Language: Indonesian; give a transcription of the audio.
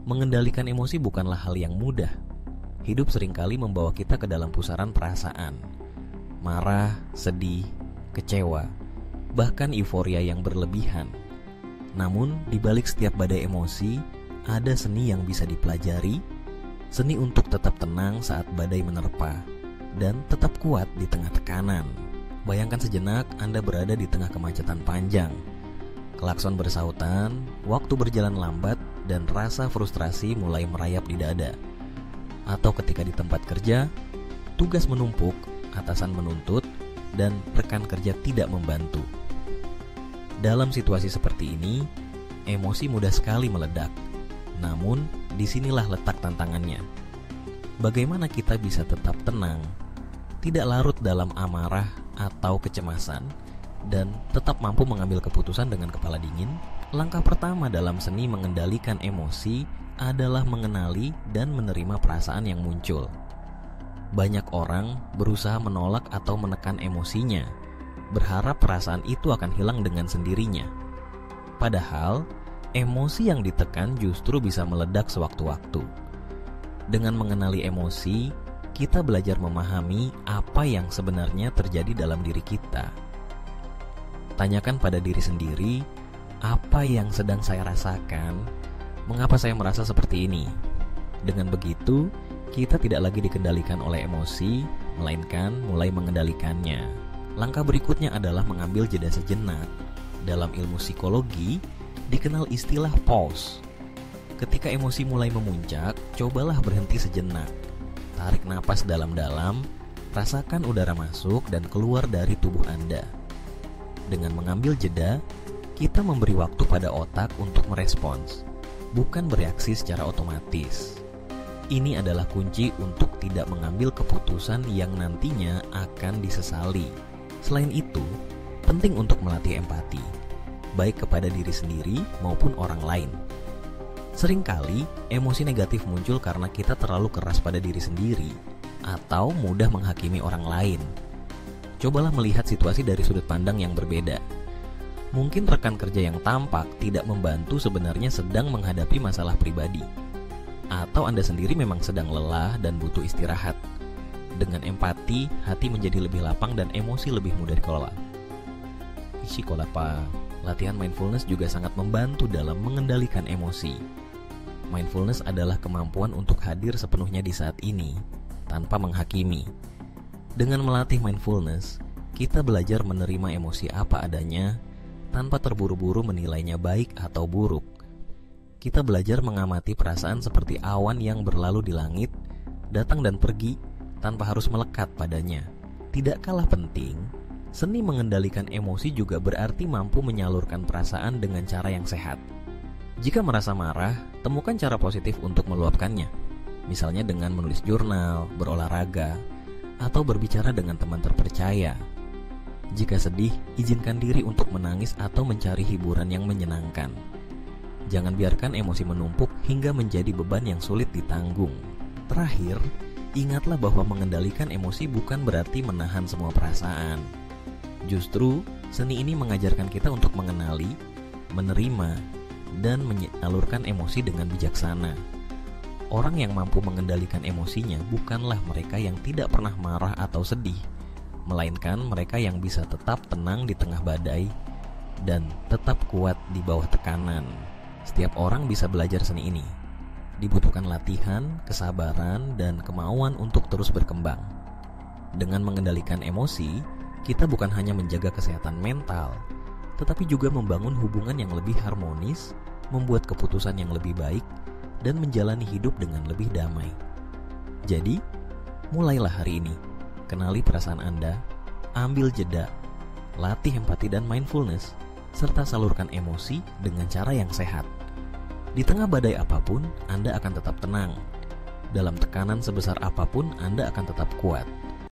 Mengendalikan emosi bukanlah hal yang mudah. Hidup seringkali membawa kita ke dalam pusaran perasaan. Marah, sedih, kecewa, bahkan euforia yang berlebihan. Namun, di balik setiap badai emosi, ada seni yang bisa dipelajari, seni untuk tetap tenang saat badai menerpa, dan tetap kuat di tengah tekanan. Bayangkan sejenak Anda berada di tengah kemacetan panjang. Klakson bersautan, waktu berjalan lambat, dan rasa frustrasi mulai merayap di dada. Atau ketika di tempat kerja, tugas menumpuk, atasan menuntut, dan rekan kerja tidak membantu. Dalam situasi seperti ini, emosi mudah sekali meledak. Namun, disinilah letak tantangannya. Bagaimana kita bisa tetap tenang, tidak larut dalam amarah atau kecemasan, dan tetap mampu mengambil keputusan dengan kepala dingin? Langkah pertama dalam seni mengendalikan emosi adalah mengenali dan menerima perasaan yang muncul. Banyak orang berusaha menolak atau menekan emosinya, berharap perasaan itu akan hilang dengan sendirinya. Padahal, emosi yang ditekan justru bisa meledak sewaktu-waktu. Dengan mengenali emosi, kita belajar memahami apa yang sebenarnya terjadi dalam diri kita. Tanyakan pada diri sendiri, apa yang sedang saya rasakan? Mengapa saya merasa seperti ini? Dengan begitu, kita tidak lagi dikendalikan oleh emosi, melainkan mulai mengendalikannya. Langkah berikutnya adalah mengambil jeda sejenak. Dalam ilmu psikologi, dikenal istilah pause. Ketika emosi mulai memuncak, cobalah berhenti sejenak. Tarik napas dalam-dalam, rasakan udara masuk dan keluar dari tubuh Anda. Dengan mengambil jeda, kita memberi waktu pada otak untuk merespons, bukan bereaksi secara otomatis. Ini adalah kunci untuk tidak mengambil keputusan yang nantinya akan disesali. Selain itu, penting untuk melatih empati, baik kepada diri sendiri maupun orang lain. Seringkali, emosi negatif muncul karena kita terlalu keras pada diri sendiri atau mudah menghakimi orang lain. Cobalah melihat situasi dari sudut pandang yang berbeda. Mungkin rekan kerja yang tampak tidak membantu sebenarnya sedang menghadapi masalah pribadi. Atau Anda sendiri memang sedang lelah dan butuh istirahat. Dengan empati, hati menjadi lebih lapang dan emosi lebih mudah dikelola. Latihan mindfulness juga sangat membantu dalam mengendalikan emosi. Mindfulness adalah kemampuan untuk hadir sepenuhnya di saat ini, tanpa menghakimi. Dengan melatih mindfulness, kita belajar menerima emosi apa adanya, tanpa terburu-buru menilainya baik atau buruk. Kita belajar mengamati perasaan seperti awan yang berlalu di langit, datang dan pergi, tanpa harus melekat padanya. Tidak kalah penting, seni mengendalikan emosi juga berarti mampu menyalurkan perasaan dengan cara yang sehat. Jika merasa marah, temukan cara positif untuk meluapkannya. Misalnya dengan menulis jurnal, berolahraga, atau berbicara dengan teman terpercaya. Jika sedih, izinkan diri untuk menangis atau mencari hiburan yang menyenangkan. Jangan biarkan emosi menumpuk hingga menjadi beban yang sulit ditanggung. Terakhir, ingatlah bahwa mengendalikan emosi bukan berarti menahan semua perasaan. Justru, seni ini mengajarkan kita untuk mengenali, menerima, dan menyalurkan emosi dengan bijaksana. Orang yang mampu mengendalikan emosinya bukanlah mereka yang tidak pernah marah atau sedih, melainkan mereka yang bisa tetap tenang di tengah badai dan tetap kuat di bawah tekanan. Setiap orang bisa belajar seni ini. Dibutuhkan latihan, kesabaran, dan kemauan untuk terus berkembang. Dengan mengendalikan emosi, kita bukan hanya menjaga kesehatan mental, tetapi juga membangun hubungan yang lebih harmonis, membuat keputusan yang lebih baik, dan menjalani hidup dengan lebih damai. Jadi, mulailah hari ini. Kenali perasaan Anda, ambil jeda, latih empati dan mindfulness, serta salurkan emosi dengan cara yang sehat. Di tengah badai apapun, Anda akan tetap tenang. Dalam tekanan sebesar apapun, Anda akan tetap kuat.